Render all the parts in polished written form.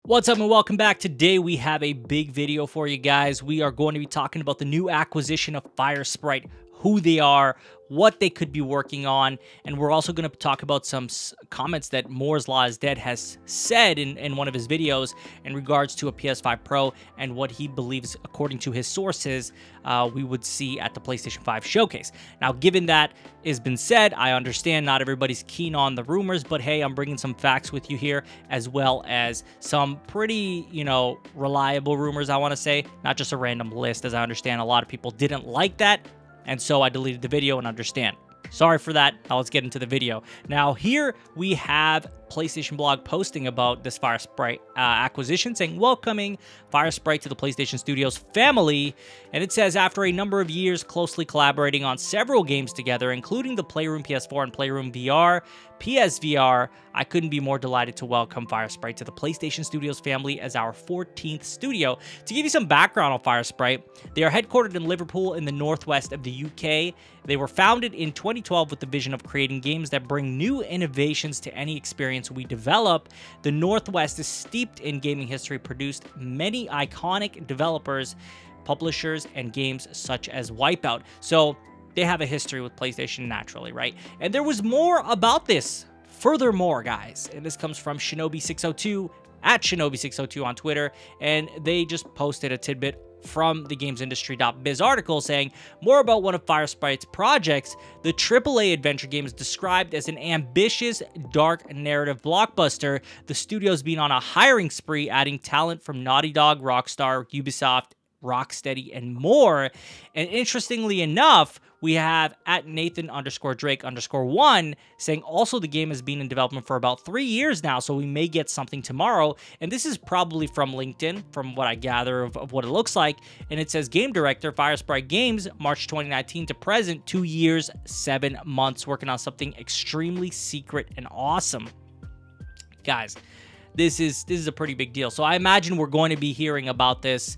What's up and welcome back. Today we have a big video for you guys. We are going to be talking about the new acquisition of Firesprite, who they are, what they could be working on, and we're also going to talk about some comments that Moore's Law is Dead has said in one of his videos in regards to a PS5 Pro and what he believes, according to his sources, we would see at the PlayStation 5 Showcase. Now, given that has been said, I understand not everybody's keen on the rumors, but hey, I'm bringing some facts with you here, as well as some pretty, reliable rumors, I want to say, not just a random list, as I understand a lot of people didn't like that. And so I deleted the video and understand. Sorry for that. Now let's get into the video. Now here we have PlayStation Blog posting about this Firesprite acquisition, saying welcoming Firesprite to the PlayStation Studios family. And it says, after a number of years closely collaborating on several games together, including the Playroom PS4 and Playroom VR, PSVR, I couldn't be more delighted to welcome Firesprite to the PlayStation Studios family as our 14th studio. To give you some background on Firesprite, they are headquartered in Liverpool in the northwest of the UK. They were founded in 2012 with the vision of creating games that bring new innovations to any experience we develop. The Northwest is steeped in gaming history, produced many iconic developers, publishers, and games such as Wipeout. So they have a history with PlayStation naturally, right? And there was more about this. Furthermore, guys, and this comes from Shinobi602 at Shinobi602 on Twitter, and they just posted a tidbit from the gamesindustry.biz article saying more about one of Firesprite's projects. The AAA adventure game is described as an ambitious, dark narrative blockbuster. The studio's been on a hiring spree, adding talent from Naughty Dog, Rockstar, Ubisoft, Rocksteady, and more. And interestingly enough, we have at Nathan_Drake_1 saying also the game has been in development for about 3 years now, so we may get something tomorrow. And this is probably from LinkedIn, from what I gather of what it looks like. And it says game director, Firesprite Games, March 2019 to present, 2 years, 7 months, working on something extremely secret and awesome. Guys, this is a pretty big deal. So I imagine we're going to be hearing about this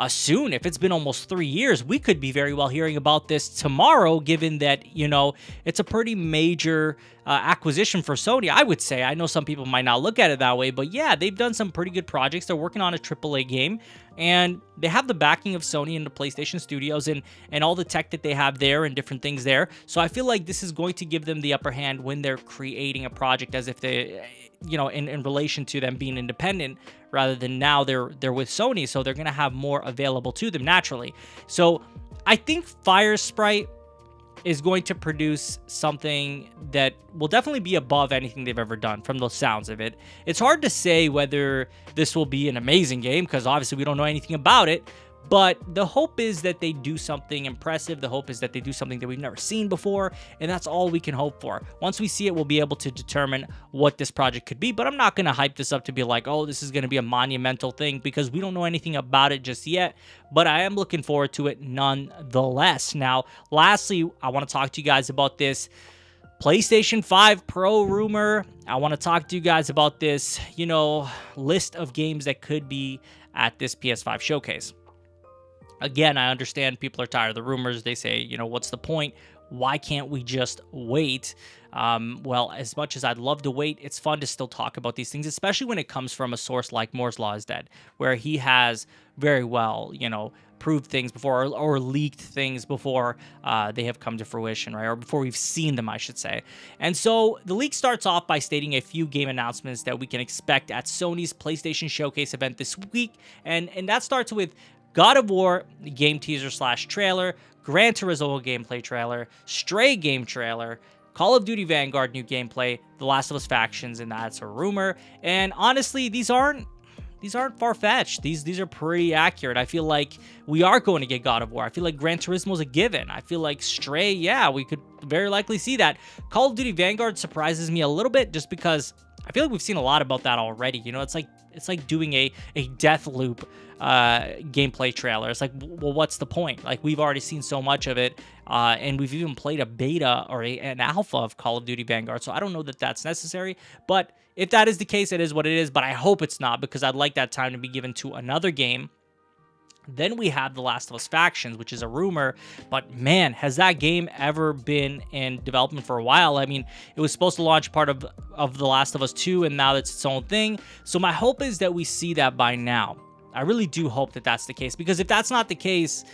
soon. If it's been almost 3 years, we could be very well hearing about this tomorrow, given that, it's a pretty major acquisition for Sony, I would say. I know some people might not look at it that way, but yeah, they've done some pretty good projects. They're working on a AAA game, and they have the backing of Sony and the PlayStation Studios and all the tech that they have there and different things there. So I feel like this is going to give them the upper hand when they're creating a project, as if they, in relation to them being independent, rather than now they're with Sony, so they're going to have more available to them naturally. So I think Firesprite is going to produce something that will definitely be above anything they've ever done from the sounds of it. It's hard to say whether this will be an amazing game, because obviously we don't know anything about it, but the hope is that they do something impressive. The hope is that they do something that we've never seen before, and that's all we can hope for. Once we see it, we'll be able to determine what this project could be, but I'm not going to hype this up to be like, oh, this is going to be a monumental thing, because we don't know anything about it just yet, but I am looking forward to it nonetheless. Now, lastly, I want to talk to you guys about this PlayStation 5 Pro rumor. I want to talk to you guys about this, list of games that could be at this PS5 showcase. Again, I understand people are tired of the rumors. They say, what's the point? Why can't we just wait? Well, as much as I'd love to wait, it's fun to still talk about these things, especially when it comes from a source like Moore's Law is Dead, where he has very well, proved things before or leaked things before they have come to fruition, right? Or before we've seen them, I should say. And so the leak starts off by stating a few game announcements that we can expect at Sony's PlayStation Showcase event this week. And that starts with God of War game teaser / trailer, Gran Turismo gameplay trailer, Stray game trailer, Call of Duty Vanguard new gameplay, The Last of Us Factions, and that's a rumor. And honestly, these aren't far-fetched. These are pretty accurate. I feel like we are going to get God of War. I feel like Gran Turismo is a given. I feel like Stray, yeah, we could very likely see that. Call of Duty Vanguard surprises me a little bit, just because I feel like we've seen a lot about that already. It's like doing a death loop gameplay trailer. It's like, well, what's the point? Like, we've already seen so much of it, and we've even played a beta or an alpha of Call of Duty Vanguard, so I don't know that that's necessary. But if that is the case, it is what it is, but I hope it's not, because I'd like that time to be given to another game Then we have The Last of Us Factions, which is a rumor, but man, has that game ever been in development for a while. I mean, it was supposed to launch part of The Last of Us 2, and now it's its own thing. So my hope is that we see that by now. I really do hope that that's the case, because if that's not the case,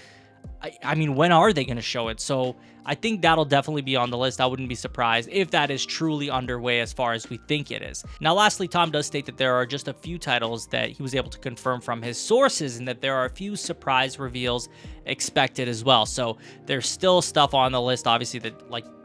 I mean, when are they going to show it? So I think that'll definitely be on the list. I wouldn't be surprised if that is truly underway as far as we think it is. Now, lastly, Tom does state that there are just a few titles that he was able to confirm from his sources, and that there are a few surprise reveals expected as well. So there's still stuff on the list, obviously,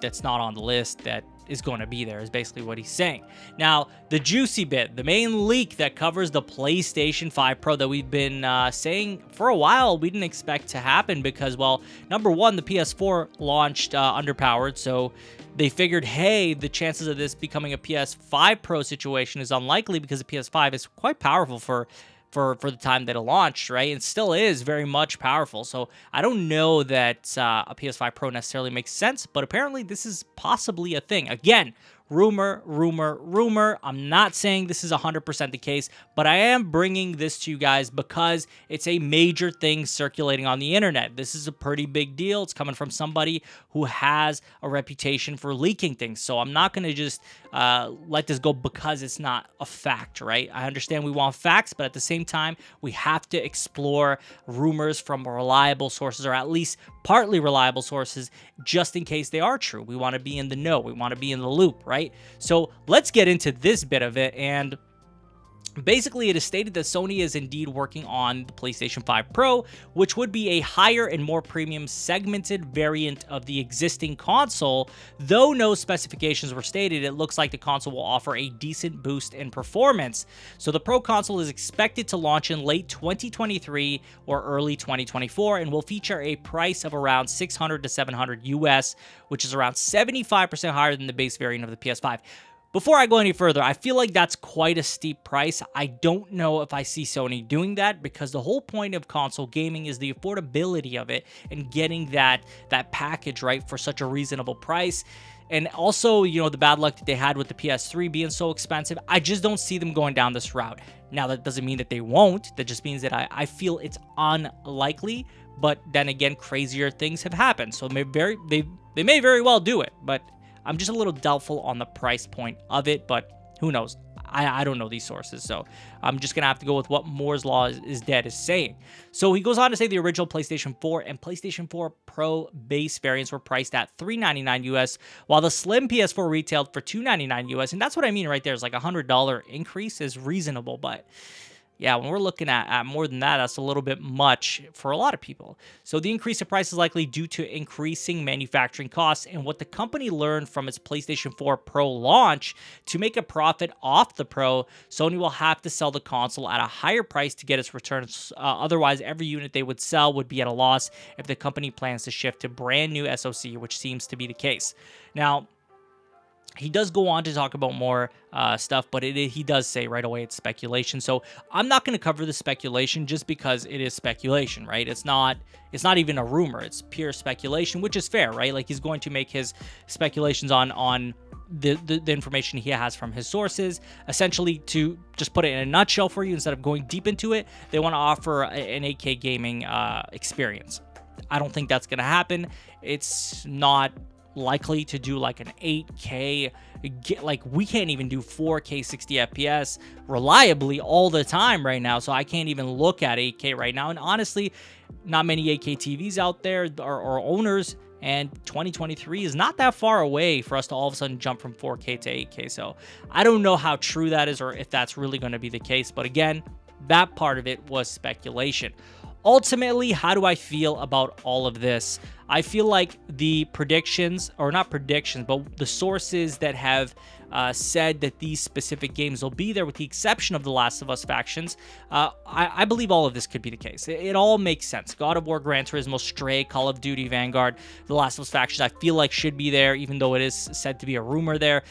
that's not on the list that is going to be there, is basically what he's saying. Now, the juicy bit, the main leak that covers the PlayStation 5 Pro that we've been saying for a while we didn't expect to happen, because, well, number one, the PS4 launched underpowered, so they figured, hey, the chances of this becoming a PS5 Pro situation is unlikely, because the PS5 is quite powerful for the time that it launched, right? It still is very much powerful. So I don't know that a PS5 Pro necessarily makes sense, but apparently this is possibly a thing. Again, rumor. I'm not saying this is 100% the case, but I am bringing this to you guys because it's a major thing circulating on the internet. This is a pretty big deal. It's coming from somebody who has a reputation for leaking things. So I'm not going to just let this go because it's not a fact, right? I understand we want facts, but at the same time, we have to explore rumors from reliable sources, or at least partly reliable sources, just in case they are true. We want to be in the know. We want to be in the loop, right? So let's get into this bit of it. And basically, it is stated that Sony is indeed working on the PlayStation 5 Pro, which would be a higher and more premium segmented variant of the existing console. Though no specifications were stated, it looks like the console will offer a decent boost in performance. So the Pro console is expected to launch in late 2023 or early 2024, and will feature a price of around $600 to $700 US, which is around 75% higher than the base variant of the PS5. Before I go any further, I feel like that's quite a steep price. I don't know if I see Sony doing that, because the whole point of console gaming is the affordability of it and getting that package, right, for such a reasonable price. And also, you know, the bad luck that they had with the PS3 being so expensive, I just don't see them going down this route. Now, that doesn't mean that they won't. That just means that I feel it's unlikely. But then again, crazier things have happened. So they may very well do it, but I'm just a little doubtful on the price point of it, but who knows? I don't know these sources, so I'm just going to have to go with what Moore's Law is dead is saying. So he goes on to say the original PlayStation 4 and PlayStation 4 Pro base variants were priced at $399 US, while the slim PS4 retailed for $299 US, and that's what I mean right there. It's like a $100 increase is reasonable, but yeah, when we're looking at more than that, that's a little bit much for a lot of people. So the increase in price is likely due to increasing manufacturing costs, and what the company learned from its PlayStation 4 Pro launch: to make a profit off the Pro, Sony will have to sell the console at a higher price to get its returns. Otherwise, every unit they would sell would be at a loss if the company plans to shift to brand new SoC, which seems to be the case. Now, he does go on to talk about more stuff, but he does say right away it's speculation. So I'm not going to cover the speculation just because it is speculation, right? It's not even a rumor. It's pure speculation, which is fair, right? Like, he's going to make his speculations on the information he has from his sources. Essentially, to just put it in a nutshell for you, instead of going deep into it, they want to offer an 8K gaming experience. I don't think that's going to happen. It's not likely to do like an 8K, like we can't even do 4K 60 FPS reliably all the time right now, so I can't even look at 8K right now. And honestly, not many 8K TVs out there or owners, and 2023 is not that far away for us to all of a sudden jump from 4K to 8K. So I don't know how true that is, or if that's really going to be the case, but again, that part of it was speculation. Ultimately, how do I feel about all of this? I feel like the predictions, or not predictions, but the sources that have said that these specific games will be there, with the exception of The Last of Us Factions, I believe all of this could be the case. It all makes sense. God of War, Gran Turismo, Stray, Call of Duty, Vanguard, The Last of Us Factions, I feel like should be there, even though it is said to be a rumor there.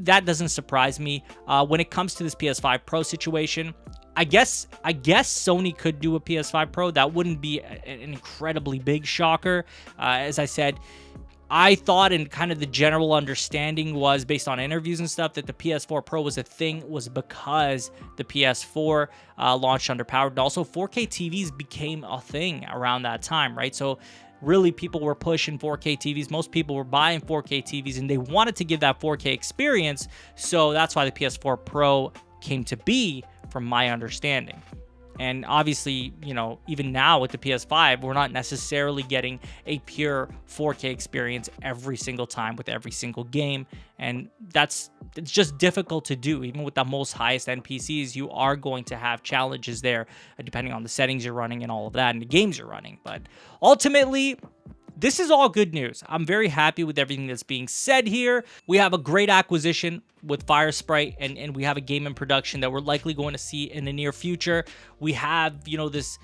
That doesn't surprise me. When it comes to this PS5 Pro situation, I guess Sony could do a PS5 Pro. That wouldn't be an incredibly big shocker. As I said, I thought, and kind of the general understanding was based on interviews and stuff, that the PS4 Pro was a thing was because the PS4 launched underpowered, and also 4K TVs became a thing around that time, right? So really, people were pushing 4K TVs. Most people were buying 4K TVs, and they wanted to give that 4K experience. So that's why the PS4 Pro came to be, from my understanding. And obviously, you know, even now with the PS5, we're not necessarily getting a pure 4K experience every single time with every single game. And it's just difficult to do. Even with the most highest end PCs, you are going to have challenges there, depending on the settings you're running and all of that, and the games you're running. But ultimately, this is all good news. I'm very happy with everything that's being said here. We have a great acquisition with Firesprite, and we have a game in production that we're likely going to see in the near future. We have, you know, this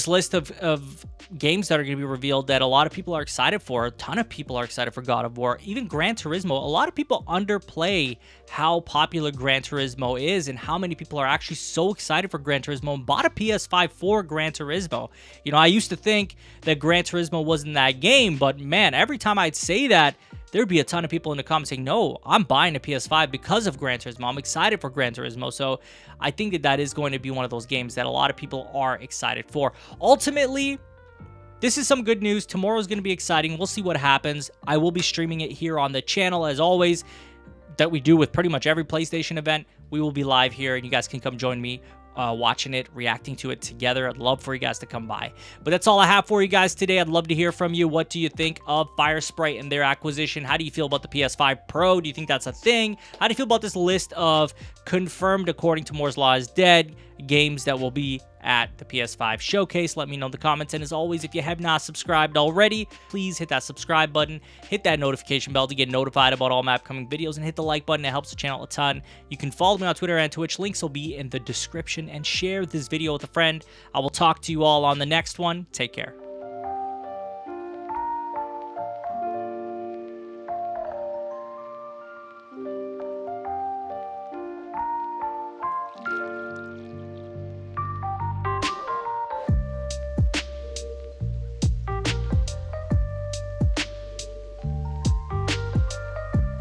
list of games that are going to be revealed that a lot of people are excited for. A ton of people are excited for God of War. Even Gran Turismo. A lot of people underplay how popular Gran Turismo is and how many people are actually so excited for Gran Turismo and bought a PS5 for Gran Turismo. You know, I used to think that Gran Turismo wasn't that game, but man, every time I'd say that, there'd be a ton of people in the comments saying, no, I'm buying a PS5 because of Gran Turismo. I'm excited for Gran Turismo. So I think that is going to be one of those games that a lot of people are excited for. Ultimately, this is some good news. Tomorrow's going to be exciting. We'll see what happens. I will be streaming it here on the channel as always, that we do with pretty much every PlayStation event. We will be live here, and you guys can come join me watching it, reacting to it together. I'd love for you guys to come by. But that's all I have for you guys today. I'd love to hear from you. What do you think of Firesprite and their acquisition? How do you feel about the PS5 Pro? Do you think that's a thing? How do you feel about this list of confirmed, according to Moore's Law is Dead, games that will be at the PS5 Showcase? Let me know in the comments. And as always, if you have not subscribed already, please hit that subscribe button, hit that notification bell to get notified about all my upcoming videos, and hit the like button. It helps the channel a ton. You can follow me on Twitter and Twitch. Links will be in the description, and share this video with a friend. I will talk to you all on the next one. Take care.